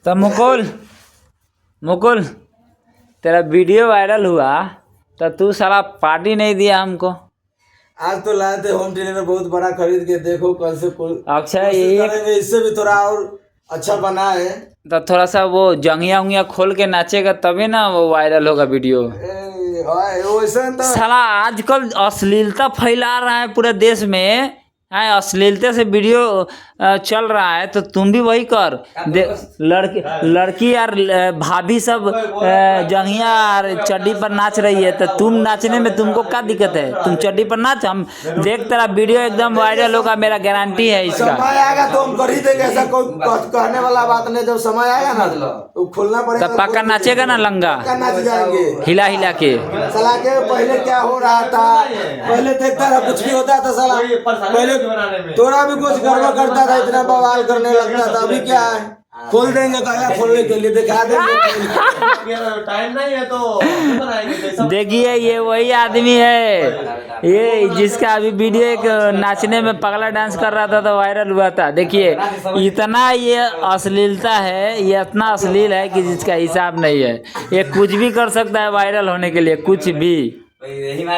तो मुकुल मुकुल तेरा video viral हुआ तो तू साला पार्टी नहीं दिया हमको। आज तो लाए थे होम थिएटर बहुत बड़ा खरीद के, देखो कल से अच्छा कोशिश करेंगे इससे भी थोड़ा और अच्छा बना है। तो थोड़ा सा वो जंगिया उंगिया खोल के नाचेगा तभी ना वो वायरल होगा वीडियो। वैसे तो साला आजकल अश्लीलता फैला रहा है पूरे देश में है, अश्लीलता से वीडियो चल रहा है तो तुम भी वही कर दे। लड़की यार भाभी सब जंगिया और चड्डी पर नाच रही है तो तुम नाचने में तुमको क्या दिक्कत है? तुम चड्डी पर नाच, हम देख तेरा वीडियो एकदम वायरल होगा, मेरा गारंटी है इसका। समय आएगा तो हम कर ही देंगे, ऐसा कोई कहने वाला बात नहीं। जब समय आएगा ना तो खोलना पड़ेगा। तब पक्का नाचेगा ना लंगा, नाच जाएंगे हिला हिला के। साला के पहले क्या हो रहा था, पहले देखता था कुछ भी होता था साला, पहले थोड़ा भी कुछ गड़बड़ करता था इतना बवाल करने लगता था। अभी क्या है, खोल देंगे, कहा खोलने के लिए दिखा देंगे। टाइम नहीं है तो देखिए ये वही आदमी है ये जिसका अभी वीडियो एक नाचने में पगला डांस कर रहा था तो वायरल हुआ था। देखिए इतना ये अश्लीलता है, ये इतना अश्लील है कि जिसका हिसाब नहीं है। ये कुछ भी कर सकता है वायरल होने के लिए, कुछ भी।